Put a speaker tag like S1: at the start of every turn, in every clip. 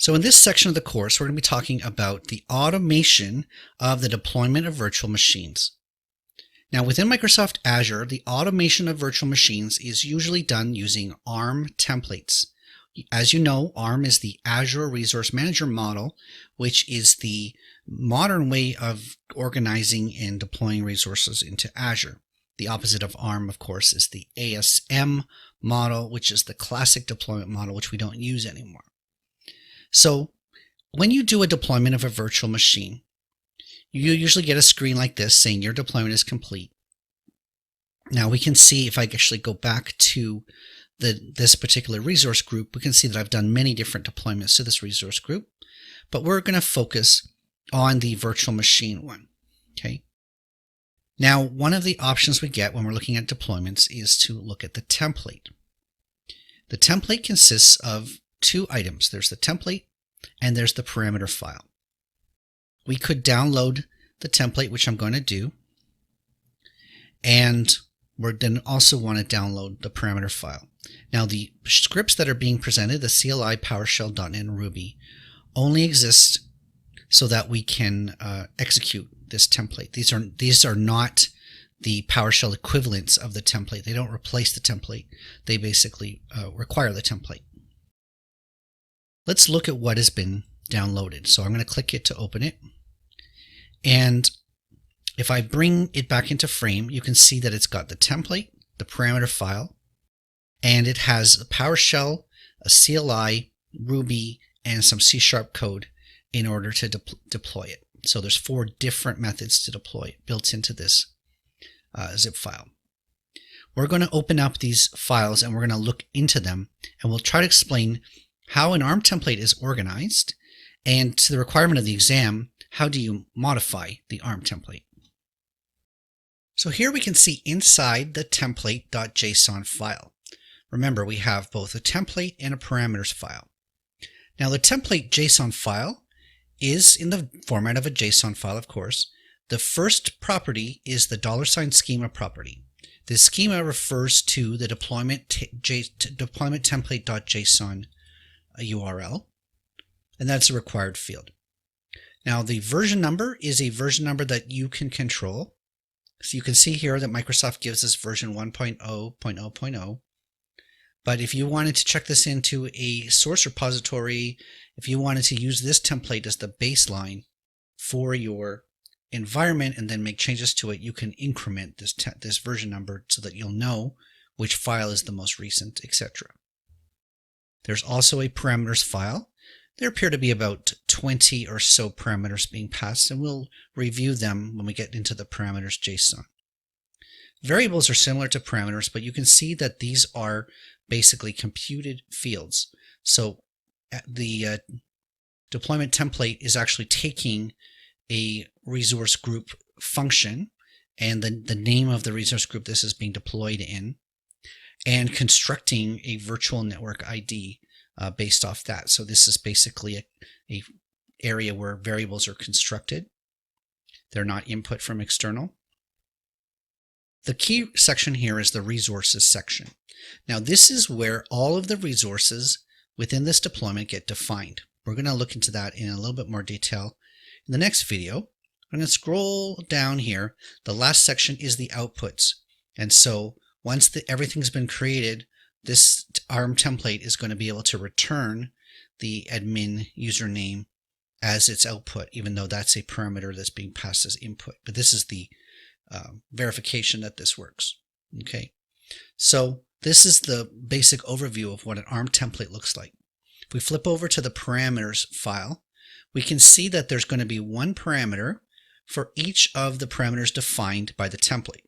S1: So in this section of the course, we're going to be talking about the automation of the deployment of virtual machines. Now within Microsoft Azure, the automation of virtual machines is usually done using ARM templates. As you know, ARM is the Azure Resource Manager model, which is the modern way of organizing and deploying resources into Azure. The opposite of ARM, of course, is the ASM model, which is the classic deployment model, which we don't use anymore. So when you do a deployment of a virtual machine, you usually get a screen like this saying your deployment is complete. Now we can see, if I actually go back to this particular resource group, we can see that I've done many different deployments to this resource group, but we're going to focus on the virtual machine one. Okay. Now, one of the options we get when we're looking at deployments is to look at the template. The template consists of two items. There's the template and there's the parameter file. We could download the template, which I'm going to do, and we're then also want to download the parameter file. Now the scripts that are being presented, the CLI, PowerShell, .NET, and Ruby, only exist so that we can execute this template. These are not the PowerShell equivalents of the template. They don't replace the template. They basically require the template. Let's look at what has been downloaded. So I'm going to click it to open it. And if I bring it back into frame, you can see that it's got the template, the parameter file, and it has a PowerShell, a CLI, Ruby, and some C# code in order to deploy it. So there's 4 different methods to deploy it built into this zip file. We're going to open up these files and we're going to look into them, and we'll try to explain how an ARM template is organized, and to the requirement of the exam, how do you modify the ARM template. So here we can see inside the template.json file. Remember, we have both a template and a parameters file. Now the template.json file is in the format of a JSON file, of course. The first property is the $schema property. This schema refers to the deployment template.json URL, and that's a required field. Now the version number is a version number that you can control. So you can see here that Microsoft gives us version 1.0.0.0. But if you wanted to check this into a source repository, if you wanted to use this template as the baseline for your environment and then make changes to it, you can increment this version number so that you'll know which file is the most recent, etc. There's also a parameters file. There appear to be about 20 or so parameters being passed, and we'll review them when we get into the parameters JSON. Variables are similar to parameters, but you can see that these are basically computed fields. So the deployment template is actually taking a resource group function and the name of the resource group this is being deployed in, and constructing a virtual network ID based off that. So this is basically a area where variables are constructed. They're not input from external. The key section here is the resources section. Now this is where all of the resources within this deployment get defined. We're going to look into that in a little bit more detail in the next video. I'm going to scroll down here. The last section is the outputs. And so once everything's been created, this ARM template is going to be able to return the admin username as its output, even though that's a parameter that's being passed as input. But this is the verification that this works. Okay, so this is the basic overview of what an ARM template looks like. If we flip over to the parameters file, we can see that there's going to be one parameter for each of the parameters defined by the template.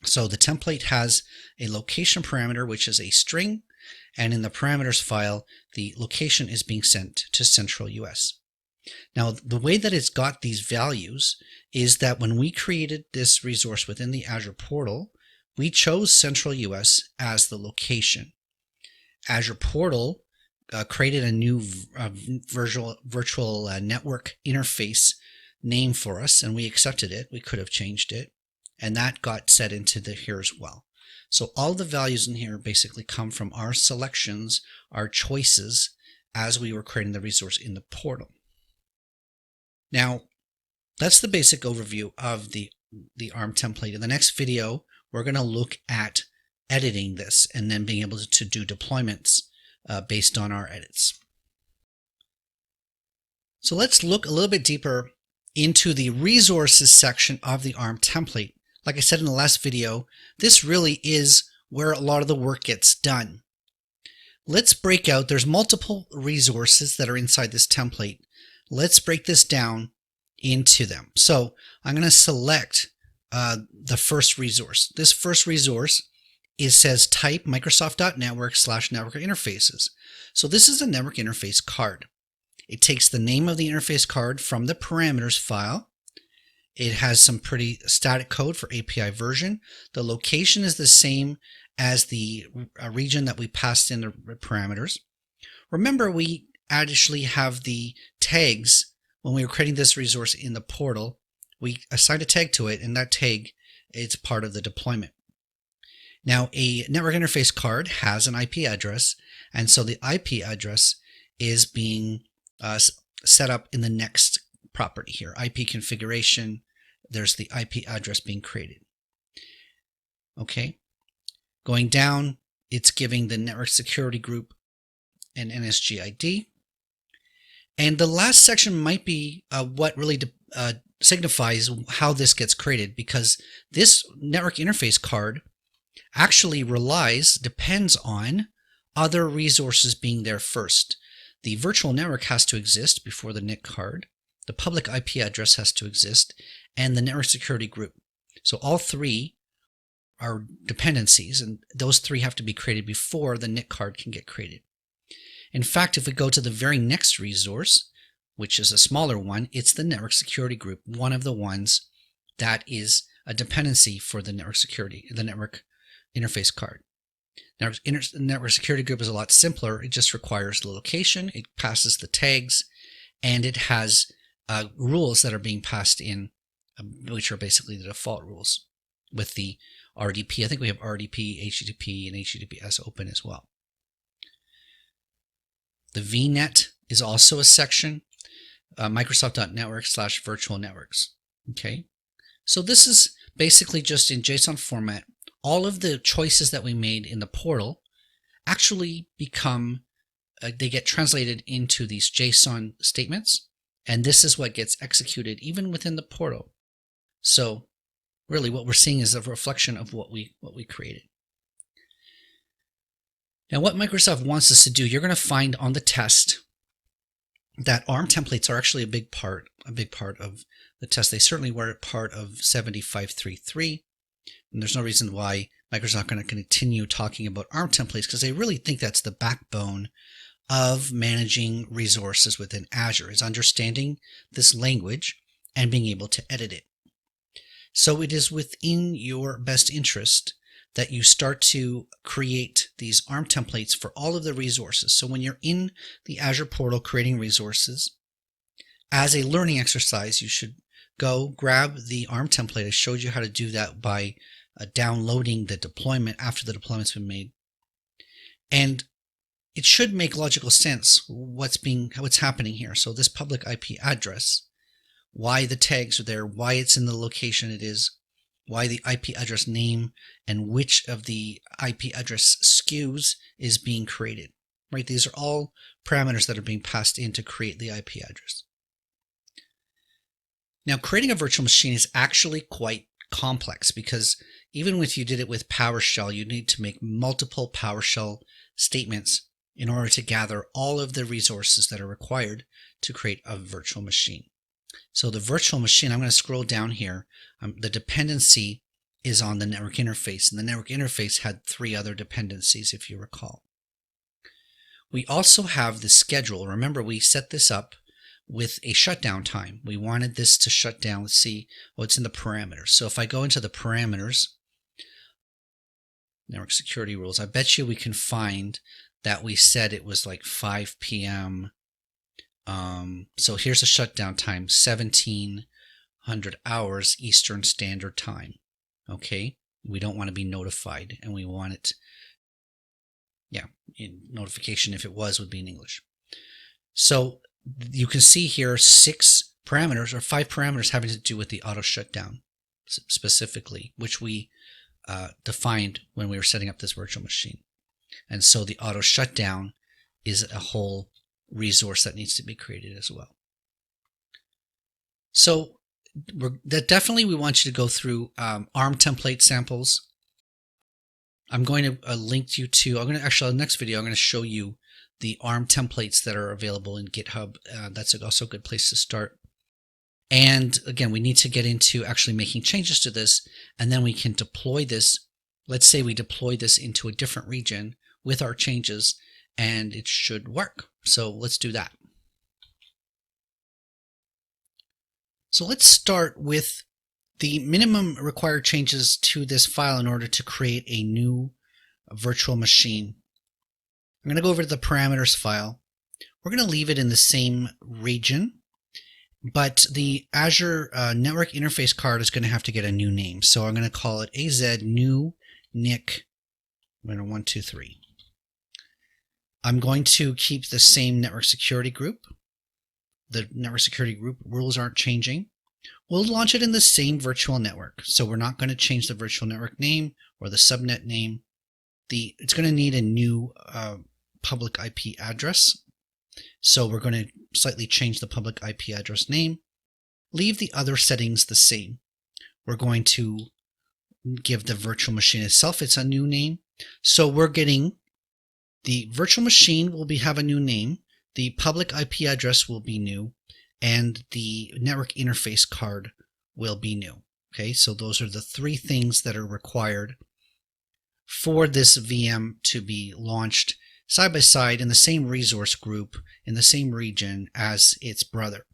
S1: So the template has a location parameter, which is a string, and in the parameters file, the location is being sent to Central US. Now, the way that it's got these values is that when we created this resource within the Azure portal, we chose Central US as the location. Azure portal created a new virtual network interface name for us, and we accepted it. We could have changed it, and that got set into here as well. So all the values in here basically come from our selections, our choices as we were creating the resource in the portal. Now, that's the basic overview of the ARM template. In the next video, we're going to look at editing this and then being able to do deployments based on our edits. So let's look a little bit deeper into the resources section of the ARM template. Like I said in the last video, this really is where a lot of the work gets done. Let's break out, there's multiple resources that are inside this template. Let's break this down into them. So I'm going to select the first resource. This first resource says type Microsoft.network/network interfaces. So this is a network interface card. It takes the name of the interface card from the parameters file. It has some pretty static code for API version. The location is the same as the region that we passed in the parameters. Remember, we actually have the tags when we were creating this resource in the portal. We assigned a tag to it, and that tag is part of the deployment. Now, a network interface card has an IP address, and so the IP address is being set up in the next property here, IP configuration. There's the IP address being created. Okay, going down, it's giving the network security group an NSG ID. And the last section might be what really signifies how this gets created, because this network interface card actually depends on other resources being there first. The virtual network has to exist before the NIC card. The public IP address has to exist, and the network security group. So all three are dependencies, and those three have to be created before the NIC card can get created. In fact, if we go to the very next resource, which is a smaller one, it's the network security group, one of the ones that is a dependency for the network security, the network interface card. Network security group is a lot simpler. It just requires the location, it passes the tags, and it has rules that are being passed in, which are basically the default rules with the RDP. I think we have RDP, HTTP, and HTTPS open as well. The VNet is also a section, Microsoft.network/virtual networks. Okay, so this is basically just in JSON format. All of the choices that we made in the portal actually become, they get translated into these JSON statements, and this is what gets executed even within the portal. So really what we're seeing is a reflection of what we created. Now what Microsoft wants us to do, you're going to find on the test that ARM templates are actually a big part of the test. They certainly were a part of 7533. And there's no reason why Microsoft is going to continue talking about ARM templates, because they really think that's the backbone of managing resources within Azure, is understanding this language and being able to edit it. So it is within your best interest that you start to create these ARM templates for all of the resources. So when you're in the Azure portal creating resources, as a learning exercise, you should go grab the ARM template. I showed you how to do that by downloading the deployment after the deployment's been made. And it should make logical sense what's happening here. So this public IP address, why the tags are there, why it's in the location it is, why the IP address name, and which of the IP address SKUs is being created. Right? These are all parameters that are being passed in to create the IP address. Now, creating a virtual machine is actually quite complex, because even if you did it with PowerShell, you need to make multiple PowerShell statements in order to gather all of the resources that are required to create a virtual machine. So the virtual machine, I'm going to scroll down here. The dependency is on the network interface, and the network interface had 3 other dependencies, if you recall. We also have the schedule. Remember, we set this up with a shutdown time. We wanted this to shut down. Let's see what's in the parameters. So if I go into the parameters, network security rules, I bet you we can find that we said it was like 5 p.m. So here's a shutdown time, 1700 hours Eastern Standard Time. Okay, we don't want to be notified, and we want it, notification, if it would be in English. So you can see here 6 parameters or 5 parameters having to do with the auto shutdown specifically, which we defined when we were setting up this virtual machine. And so the auto shutdown is a whole resource that needs to be created as well. So definitely we want you to go through ARM template samples. I'm going to link you to, actually, in the next video, I'm going to show you the ARM templates that are available in GitHub. That's also a good place to start. And again, we need to get into actually making changes to this, and then we can deploy this. Let's say we deploy this into a different region with our changes, and it should work. So let's do that. So let's start with the minimum required changes to this file in order to create a new virtual machine. I'm going to go over to the parameters file. We're going to leave it in the same region, but the Azure network interface card is going to have to get a new name. So I'm going to call it AZ new NIC 123. I'm going to keep the same network security group. The network security group rules aren't changing. We'll launch it in the same virtual network. So we're not going to change the virtual network name or the subnet name. It's going to need a new public IP address. So we're going to slightly change the public IP address name. Leave the other settings the same. We're going to give the virtual machine itself a new name. So we're getting the virtual machine will have a new name. The public IP address will be new, and the network interface card will be new. Okay, so those are the 3 things that are required for this VM to be launched side by side in the same resource group in the same region as its brother.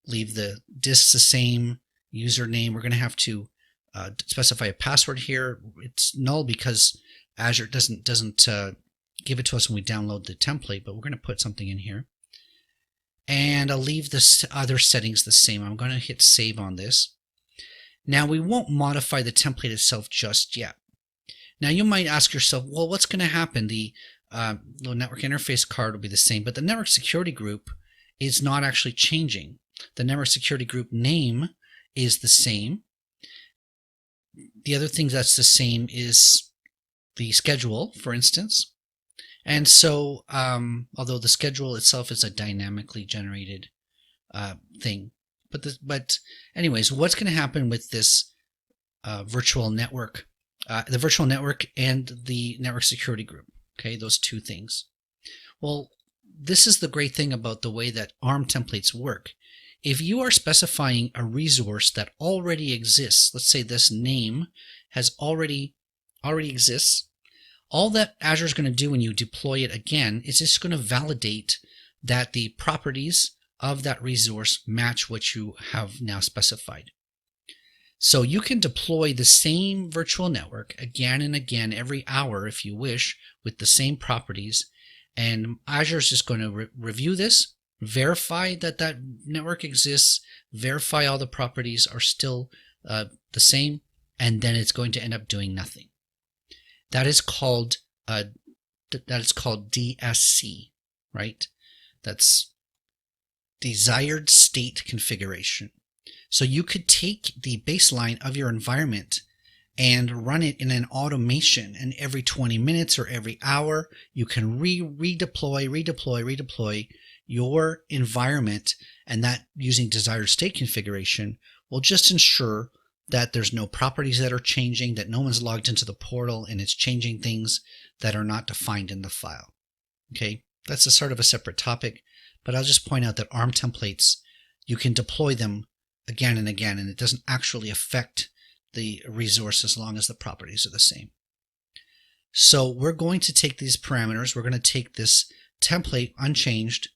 S1: Leave the disks the same, username. We're going to have to specify a password here. It's null because Azure doesn't give it to us when we download the template, but we're going to put something in here. And I'll leave the other settings the same. I'm going to hit save on this. Now we won't modify the template itself just yet. Now you might ask yourself, well, what's going to happen? The network interface card will be the same, but the network security group is not actually changing. The network security group name is the same. The other thing that's the same is the schedule, for instance. And so, although the schedule itself is a dynamically generated thing, but anyways, what's going to happen with this virtual network, the virtual network and the network security group? Okay, those 2 things. Well, this is the great thing about the way that ARM templates work. If you are specifying a resource that already exists, let's say this name has already exists. All that Azure is going to do when you deploy it again is just going to validate that the properties of that resource match what you have now specified. So you can deploy the same virtual network again and again every hour if you wish with the same properties, and Azure is just going to review this, verify that that network exists, verify all the properties are still the same, and then it's going to end up doing nothing. That is called DSC, right? That's desired state configuration. So you could take the baseline of your environment and run it in an automation, and every 20 minutes or every hour you can redeploy your environment, and that using desired state configuration will just ensure that there's no properties that are changing, that no one's logged into the portal and it's changing things that are not defined in the file. Okay, that's a sort of a separate topic, but I'll just point out that ARM templates, you can deploy them again and again, and it doesn't actually affect the resource as long as the properties are the same. So we're going to take these parameters, we're going to take this template unchanged,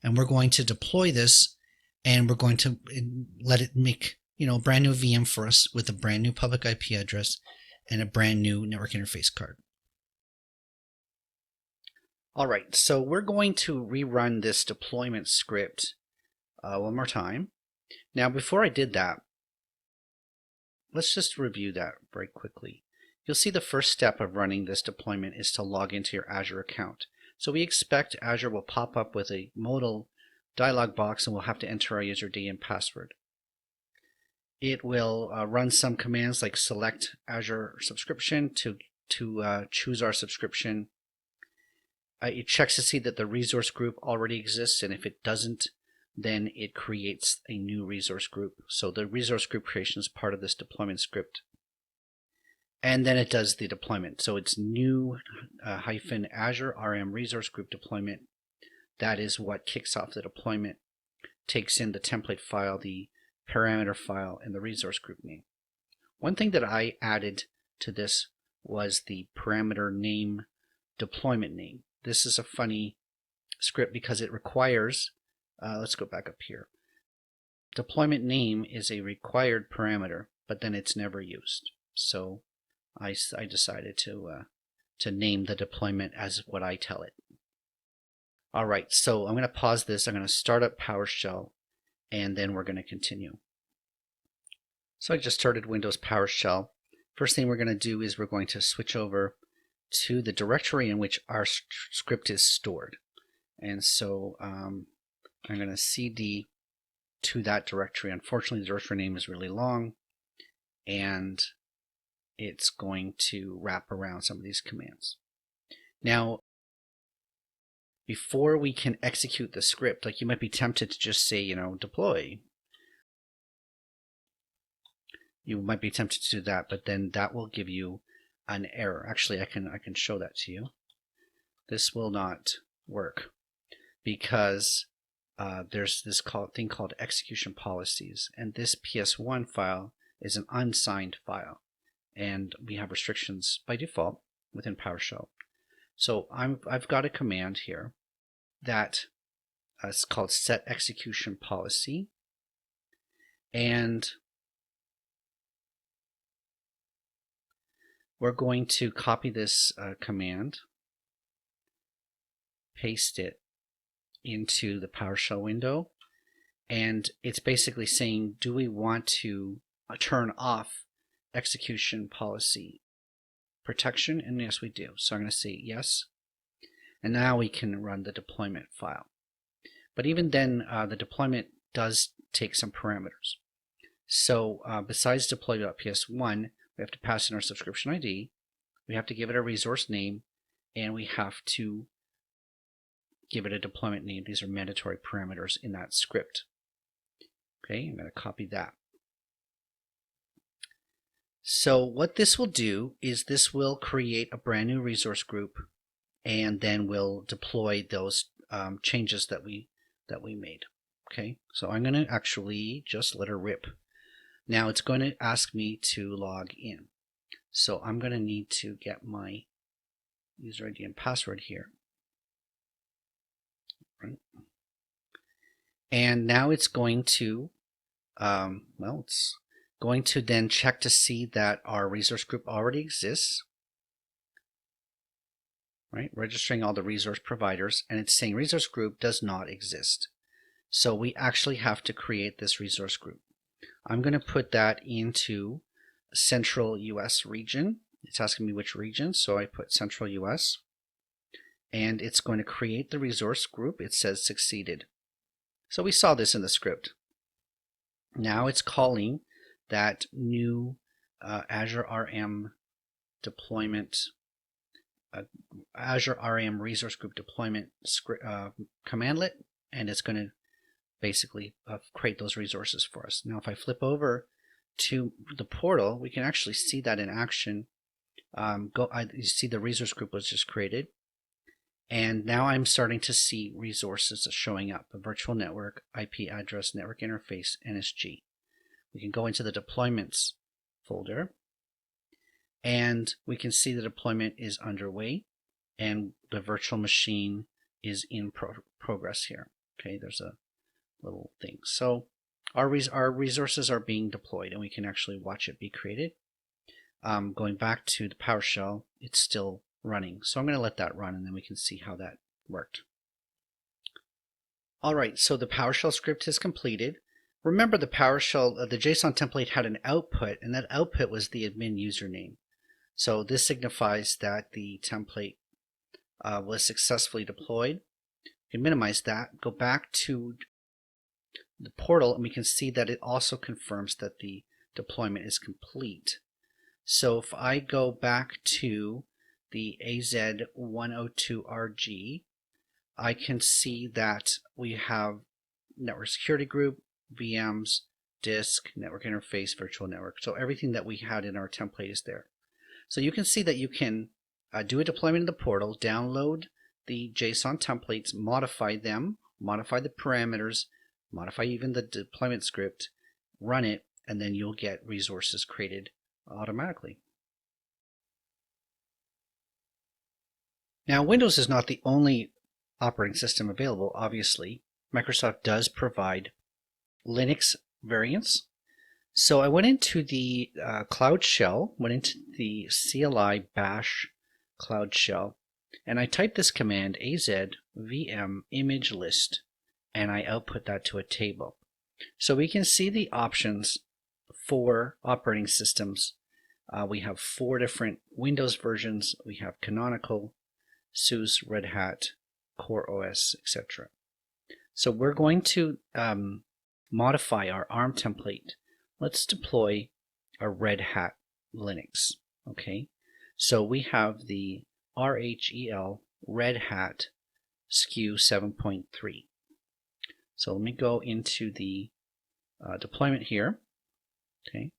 S1: and we're going to deploy this, and we're going to let it make a brand new VM for us with a brand new public IP address and a brand new network interface card. All right, so we're going to rerun this deployment script one more time. Now, before I did that, let's just review that very quickly. You'll see the first step of running this deployment is to log into your Azure account. So we expect Azure will pop up with a modal dialog box and we'll have to enter our user ID and password. It will run some commands like select Azure subscription to choose our subscription. It checks to see that the resource group already exists, and if it doesn't, then it creates a new resource group. So the resource group creation is part of this deployment script. And then it does the deployment. So it's new hyphen Azure RM resource group deployment. That is what kicks off the deployment, takes in the template file, the parameter file, and the resource group name. One thing that I added to this was the parameter name deployment name. This is a funny script because it requires, let's go back up here. Deployment name is a required parameter, but then it's never used. So I decided to name the deployment as what I tell it. All right, so I'm going to pause this. I'm going to start up PowerShell, and then we're going to continue. So I just started Windows PowerShell. First thing we're going to do is we're going to switch over to the directory in which our script is stored. And so I'm going to cd to that directory. Unfortunately, the directory name is really long, and it's going to wrap around some of these commands. Now, before we can execute the script, like you might be tempted to just say, deploy. You might be tempted to do that, but then that will give you an error. Actually, I can show that to you. This will not work because there's this thing called execution policies, and this PS1 file is an unsigned file, and we have restrictions by default within PowerShell. So I've got a command here that is called set execution policy, and we're going to copy this command, paste it into the PowerShell window, and it's basically saying, do we want to turn off execution policy protection? And yes, we do. So I'm going to say yes. And now we can run the deployment file. But even then, the deployment does take some parameters. So besides deploy.ps1, we have to pass in our subscription ID, we have to give it a resource name, and we have to give it a deployment name. These are mandatory parameters in that script. Okay, I'm going to copy that. So what this will do is this will create a brand new resource group, and then we'll deploy those changes that we made. Okay, so I'm going to actually just let her rip. Now it's going to ask me to log in. So I'm going to need to get my user ID and password here. Right. And now it's going to, it's going to then check to see that our resource group already exists. Right, registering all the resource providers, and it's saying resource group does not exist. So we actually have to create this resource group. I'm going to put that into Central US region. It's asking me which region, so I put Central US. And it's going to create the resource group. It says succeeded. So we saw this in the script. Now it's calling that new Azure RM deployment, Azure RM resource group deployment commandlet, and it's going to basically create those resources for us. Now if I flip over to the portal, we can actually see that in action. You see the resource group was just created, and now I'm starting to see resources showing up: a virtual network, IP address, network interface, NSG. We can go into the deployments folder, and we can see the deployment is underway, and the virtual machine is in progress here. Okay, there's a little thing. So our resources are being deployed, and we can actually watch it be created. Going back to the PowerShell, it's still running. So I'm going to let that run, and then we can see how that worked. All right, so the PowerShell script is completed. Remember, the PowerShell, the JSON template had an output, and that output was the admin username. So this signifies that the template was successfully deployed. You can minimize that, go back to the portal, and we can see that it also confirms that the deployment is complete. So if I go back to the AZ102RG, I can see that we have network security group, VMs, disk, network interface, virtual network. So everything that we had in our template is there. So you can see that you can do a deployment in the portal, download the JSON templates, modify them, modify the parameters, modify even the deployment script, run it, and then you'll get resources created automatically. Now, Windows is not the only operating system available, obviously. Microsoft does provide Linux variants. So I went into the Cloud Shell, went into the CLI bash Cloud Shell, and I typed this command azvm image list, and I output that to a table. So we can see the options for operating systems. We have 4 different Windows versions. We have Canonical, SUSE, Red Hat, Core OS, etc. So we're going to modify our ARM template. Let's deploy a Red Hat Linux. Okay, so we have the RHEL Red Hat SKU 7.3. So let me go into the deployment here. Okay,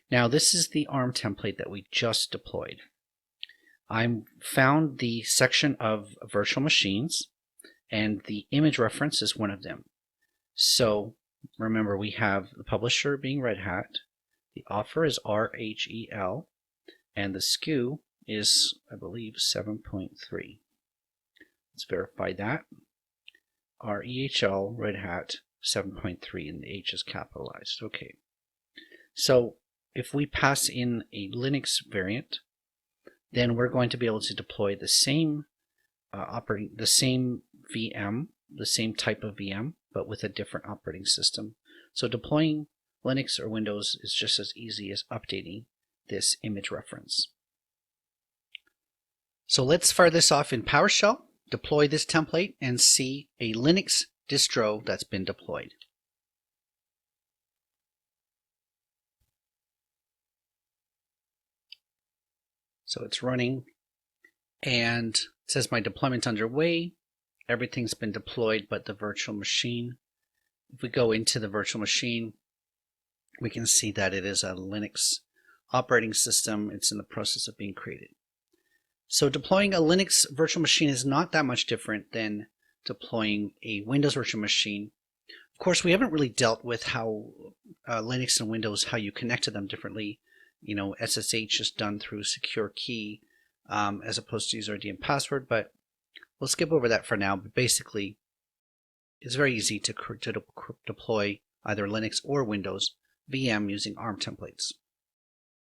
S1: now this is the ARM template that we just deployed. I found the section of virtual machines, and the image reference is one of them. So remember, we have the publisher being Red Hat, the author is RHEL, and the SKU is, I believe, 7.3. Let's verify that. REHL Red Hat 7.3, and the H is capitalized. Okay. So if we pass in a Linux variant, then we're going to be able to deploy the same VM, the same type of VM, but with a different operating system. So deploying Linux or Windows is just as easy as updating this image reference. So let's fire this off in PowerShell, deploy this template, and see a Linux distro that's been deployed. So it's running, and it says my deployment's underway. Everything's been deployed but the virtual machine. If we go into the virtual machine, we can see that it is a Linux operating system. It's in the process of being created. So deploying a Linux virtual machine is not that much different than deploying a Windows virtual machine. Of course, we haven't really dealt with how Linux and Windows, how you connect to them differently. You know, SSH is done through secure key as opposed to user ID and password, but we'll skip over that for now. But basically, it's very easy to deploy either Linux or Windows VM using ARM templates.